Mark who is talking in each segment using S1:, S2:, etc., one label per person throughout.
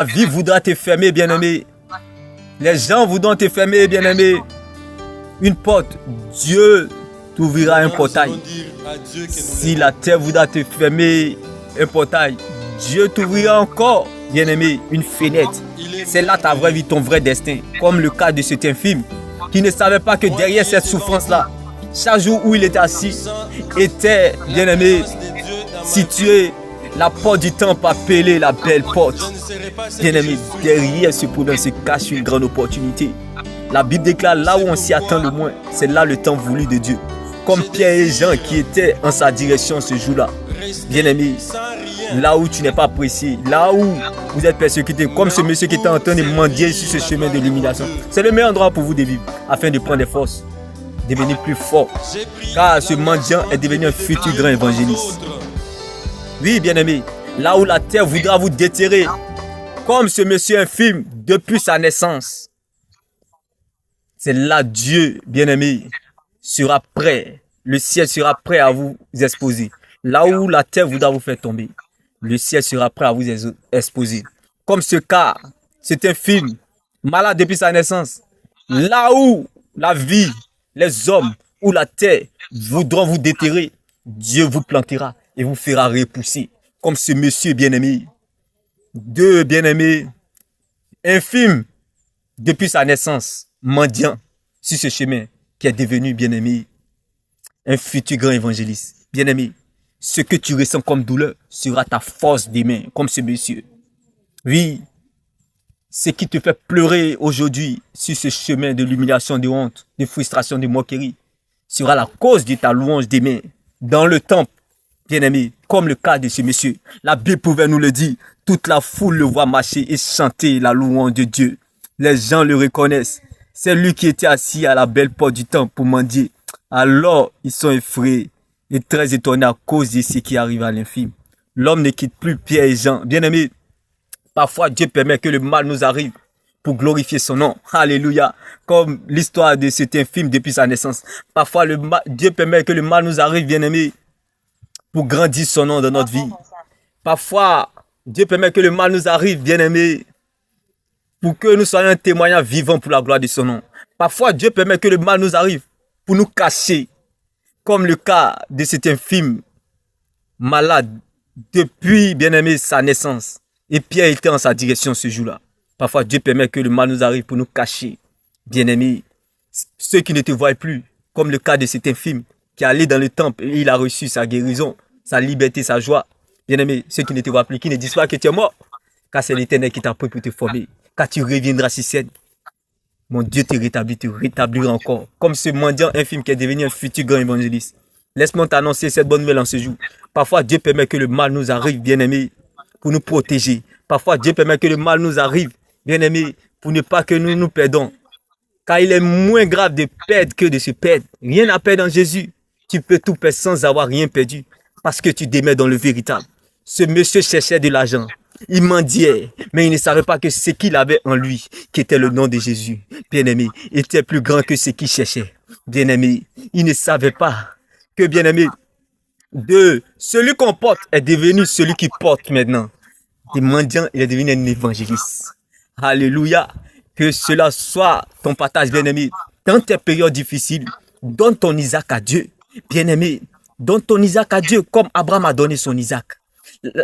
S1: La vie voudra te fermer, bien-aimé. Les gens voudront te fermer, bien-aimé. Une porte, Dieu t'ouvrira un portail. Si la terre voudra te fermer un portail, Dieu t'ouvrira encore, bien-aimé, une fenêtre. C'est là ta vraie vie, ton vrai destin. Comme le cas de cet infirme qui ne savait pas que derrière cette souffrance-là, chaque jour où il était assis, était, bien-aimé, situé la porte du temple appelée la belle porte. Bien-aimé, derrière ce problème se cache une grande opportunité. La Bible déclare là où on s'y attend le moins, c'est là le temps voulu de Dieu. Comme Pierre et Jean qui étaient en sa direction ce jour-là. Bien-aimé, là où tu n'es pas apprécié, là où vous êtes persécuté, comme ce monsieur qui était en train de mendier sur ce chemin de l'humiliation, c'est le meilleur endroit pour vous de vivre, afin de prendre des forces, devenir plus fort. Car ce mendiant est devenu un futur grand évangéliste. Oui, bien-aimé, là où la terre voudra vous déterrer, comme ce monsieur infirme depuis sa naissance, c'est là Dieu, bien-aimé, sera prêt. Le ciel sera prêt à vous exposer. Là où la terre voudra vous faire tomber, le ciel sera prêt à vous exposer. Comme ce cas, c'est un film malade depuis sa naissance. Là où la vie, les hommes ou la terre voudront vous déterrer, Dieu vous plantera et vous fera repousser. Comme ce monsieur bien-aimé. Deux bien-aimés, infime depuis sa naissance, mendiant sur ce chemin qui est devenu bien-aimé, un futur grand évangéliste. Bien-aimé, ce que tu ressens comme douleur sera ta force demain, comme ce monsieur. Oui, ce qui te fait pleurer aujourd'hui sur ce chemin de l'humiliation, de honte, de frustration, de moquerie, sera la cause de ta louange demain, dans le temple, bien-aimé, comme le cas de ce monsieur. La Bible pouvait nous le dire, toute la foule le voit marcher et chanter la louange de Dieu. Les gens le reconnaissent. C'est lui qui était assis à la belle porte du temple pour mendier. Alors, ils sont effrayés et très étonnés à cause de ce qui arrive à l'infime. L'homme ne quitte plus Pierre et Jean. Bien-aimé, parfois Dieu permet que le mal nous arrive pour glorifier son nom. Alléluia. Comme l'histoire de cet infime depuis sa naissance. Parfois, Dieu permet que le mal nous arrive, bien-aimé, pour grandir son nom dans notre vie. Parfois, Dieu permet que le mal nous arrive, bien-aimé, pour que nous soyons un témoignage vivant pour la gloire de son nom. Parfois, Dieu permet que le mal nous arrive pour nous cacher, comme le cas de cet infime malade depuis, bien-aimé, sa naissance. Et Pierre était en sa direction ce jour-là. Parfois, Dieu permet que le mal nous arrive pour nous cacher, bien-aimé, ceux qui ne te voient plus, comme le cas de cet infime qui est allé dans le temple et il a reçu sa guérison, sa liberté, sa joie. Bien-aimé, ceux qui ne te voient plus, qui ne disent pas que tu es mort, car c'est l'Éternel qui t'a pris pour te former. Quand tu reviendras sur scène, mon Dieu te rétablira encore. Comme ce mendiant infime qui est devenu un futur grand évangéliste. Laisse-moi t'annoncer cette bonne nouvelle en ce jour. Parfois, Dieu permet que le mal nous arrive, bien-aimé, pour nous protéger. Parfois, Dieu permet que le mal nous arrive, bien-aimé, pour ne pas que nous nous perdons. Car il est moins grave de perdre que de se perdre. Rien à perdre en Jésus. Tu peux tout perdre sans avoir rien perdu. Parce que tu demeures dans le véritable. Ce monsieur cherchait de l'argent. Il mendiait, mais il ne savait pas que ce qu'il avait en lui, qui était le nom de Jésus, bien-aimé, était plus grand que ce qu'il cherchait. Bien-aimé, il ne savait pas que, bien-aimé, celui qu'on porte est devenu celui qui porte maintenant. Des mendiants, il est devenu un évangéliste. Alléluia. Que cela soit ton partage, bien-aimé. Dans tes périodes difficiles, donne ton Isaac à Dieu. Bien-aimé, donne ton Isaac à Dieu comme Abraham a donné son Isaac.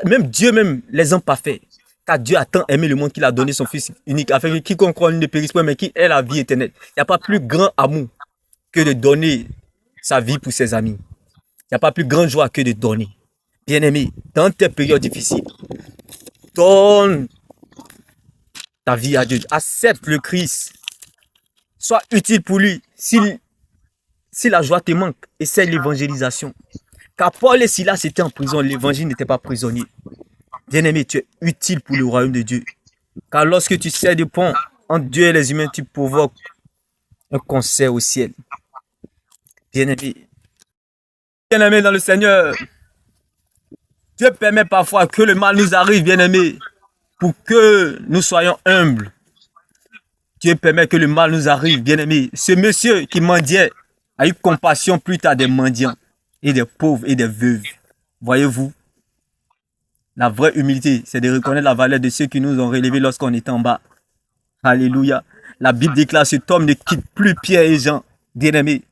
S1: Même Dieu, même les hommes parfaits. Car Dieu a tant aimé le monde qu'il a donné son Fils unique, afin que quiconque croit ne périsse pas, mais qui ait la vie éternelle. Il n'y a pas plus grand amour que de donner sa vie pour ses amis. Il n'y a pas plus grande joie que de donner. Bien-aimé, dans tes périodes difficiles, donne ta vie à Dieu. Accepte le Christ. Sois utile pour lui. Si la joie te manque, essaie l'évangélisation. Car Paul et Silas étaient en prison, l'évangile n'était pas prisonnier. Bien-aimé, tu es utile pour le royaume de Dieu. Car lorsque tu sers de pont entre Dieu et les humains, tu provoques un concert au ciel. Bien-aimé. Bien-aimé dans le Seigneur, Dieu permet parfois que le mal nous arrive, bien-aimé, pour que nous soyons humbles. Dieu permet que le mal nous arrive, bien-aimé. Ce monsieur qui mendiait a eu compassion plus tard des mendiants et des pauvres et des veuves. Voyez-vous, La vraie humilité, c'est de reconnaître la valeur de ceux qui nous ont relevés lorsqu'on était en bas. Alléluia. La Bible déclare, cet homme ne quitte plus Pierre et Jean, bien-aimé.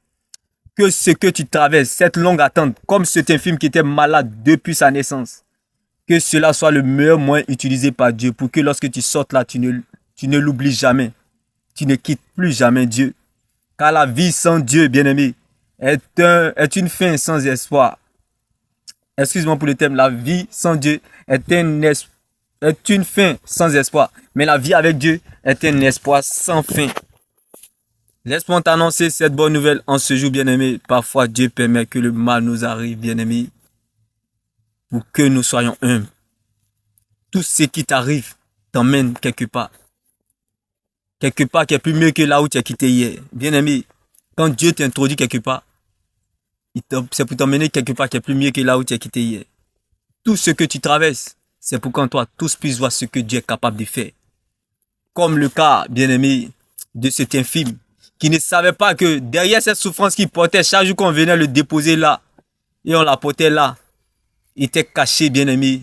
S1: Que ce que tu traverses, cette longue attente, comme cet infirme qui était malade depuis sa naissance, que cela soit le meilleur moyen utilisé par Dieu pour que lorsque tu sortes là, tu ne l'oublies jamais. Tu ne quittes plus jamais Dieu. Car la vie sans Dieu, bien-aimé, est une fin sans espoir. Excuse-moi pour le thème, la vie sans Dieu est une fin sans espoir. Mais la vie avec Dieu est un espoir sans fin. Laisse-moi t'annoncer cette bonne nouvelle en ce jour, bien-aimé. Parfois, Dieu permet que le mal nous arrive, bien-aimé, pour que nous soyons humbles. Tout ce qui t'arrive t'emmène quelque part. Quelque part qui est plus mieux que là où tu as quitté hier. Bien-aimé, quand Dieu t'introduit quelque part, c'est pour t'emmener quelque part qui est plus mieux que là où tu as quitté hier. Tout ce que tu traverses, c'est pour qu'en toi, tous puissent voir ce que Dieu est capable de faire. Comme le cas, bien-aimé, de cet infirme, qui ne savait pas que derrière cette souffrance qu'il portait, chaque jour qu'on venait le déposer là, et on la portait là, était caché, bien-aimé,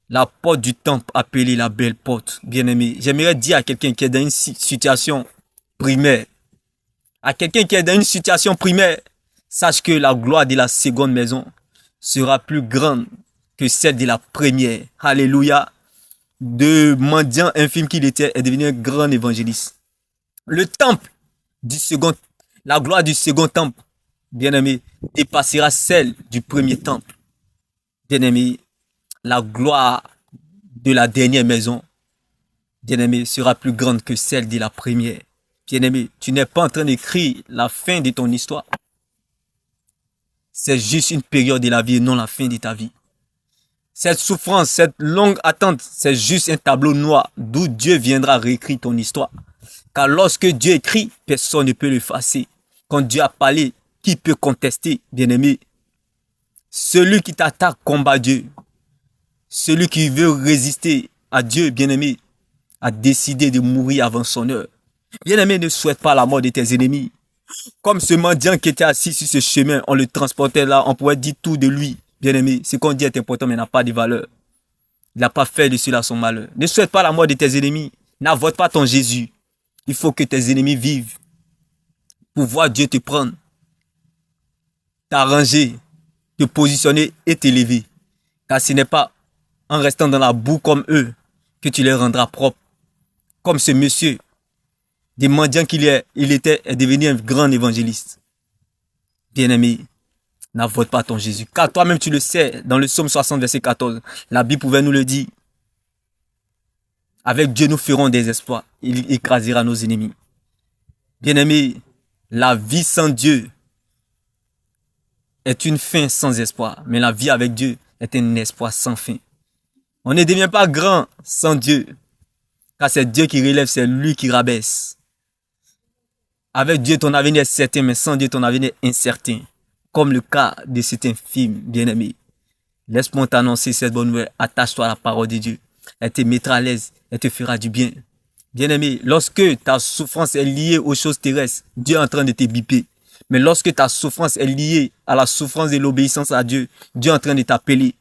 S1: la porte du temple appelée la belle porte, bien-aimé. J'aimerais dire à quelqu'un qui est dans une situation primaire, sache que la gloire de la seconde maison sera plus grande que celle de la première. Alléluia. De mendiant infime qu'il était, est devenu un grand évangéliste. Le temple du second, la gloire du second temple, bien-aimé, dépassera celle du premier temple. Bien-aimé, la gloire de la dernière maison, bien-aimé, sera plus grande que celle de la première. Bien-aimé, tu n'es pas en train d'écrire la fin de ton histoire. C'est juste une période de la vie et non la fin de ta vie. Cette souffrance, cette longue attente, c'est juste un tableau noir d'où Dieu viendra réécrire ton histoire. Car lorsque Dieu écrit, personne ne peut l'effacer. Quand Dieu a parlé, qui peut contester, bien-aimé? Celui qui t'attaque combat Dieu. Celui qui veut résister à Dieu, bien-aimé, a décidé de mourir avant son heure. Bien-aimé, ne souhaite pas la mort de tes ennemis. Comme ce mendiant qui était assis sur ce chemin, on le transportait là, on pourrait dire tout de lui. Bien-aimé, ce qu'on dit est important, mais n'a pas de valeur. Il n'a pas fait de cela son malheur. Ne souhaite pas la mort de tes ennemis. N'avote pas ton Jésus. Il faut que tes ennemis vivent pour voir Dieu te prendre, t'arranger, te positionner et t'élever. Car ce n'est pas en restant dans la boue comme eux que tu les rendras propres. Comme ce monsieur, des mendiants qu'il est devenu un grand évangéliste. Bien-aimé, n'avote pas ton Jésus. Car toi-même tu le sais, dans le psaume 60, verset 14, la Bible pouvait nous le dire. Avec Dieu, nous ferons des exploits. Il écrasera nos ennemis. Bien-aimé, la vie sans Dieu est une fin sans espoir. Mais la vie avec Dieu est un espoir sans fin. On ne devient pas grand sans Dieu. Car c'est Dieu qui relève, c'est lui qui rabaisse. Avec Dieu, ton avenir est certain, mais sans Dieu, ton avenir est incertain. Comme le cas de cet infime, bien-aimé. Laisse-moi t'annoncer cette bonne nouvelle. Attache-toi à la parole de Dieu. Elle te mettra à l'aise. Elle te fera du bien. Bien-aimé, lorsque ta souffrance est liée aux choses terrestres, Dieu est en train de te biper. Mais lorsque ta souffrance est liée à la souffrance de l'obéissance à Dieu, Dieu est en train de t'appeler.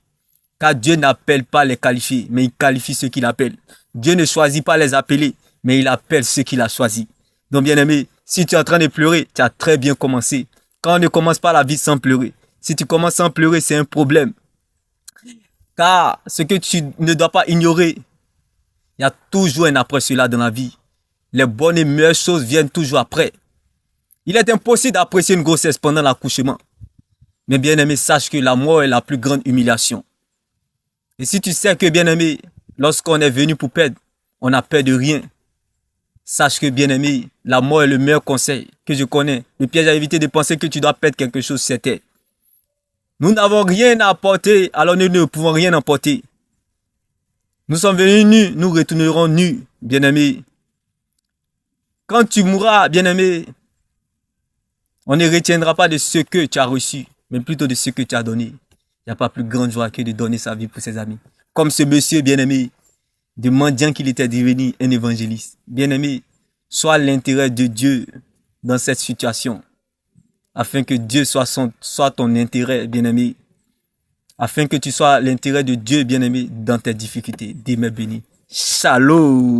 S1: Car Dieu n'appelle pas les qualifiés, mais il qualifie ceux qu'il appelle. Dieu ne choisit pas les appelés, mais il appelle ceux qu'il a choisis. Donc, bien-aimé, si tu es en train de pleurer, tu as très bien commencé. Quand on ne commence pas la vie sans pleurer. Si tu commences sans pleurer, c'est un problème. Car ce que tu ne dois pas ignorer, il y a toujours un après cela dans la vie. Les bonnes et meilleures choses viennent toujours après. Il est impossible d'apprécier une grossesse pendant l'accouchement. Mais bien-aimé, sache que la mort est la plus grande humiliation. Et si tu sais que, bien-aimé, lorsqu'on est venu pour perdre, on n'a peur de rien. Sache que, bien-aimé, la mort est le meilleur conseil que je connais. Le piège à éviter de penser que tu dois perdre quelque chose, c'était. Nous n'avons rien à apporter, alors nous ne pouvons rien emporter. Nous sommes venus nus, nous retournerons nus, bien-aimé. Quand tu mourras, bien-aimé, on ne retiendra pas de ce que tu as reçu, mais plutôt de ce que tu as donné. Il n'y a pas plus grande joie que de donner sa vie pour ses amis. Comme ce monsieur bien-aimé, de mendiant qu'il était devenu un évangéliste. Bien-aimé, sois l'intérêt de Dieu dans cette situation, afin que Dieu soit ton intérêt, bien-aimé. afin que tu sois l'intérêt de Dieu, bien-aimé, dans tes difficultés. Dis-moi béni. Shalom.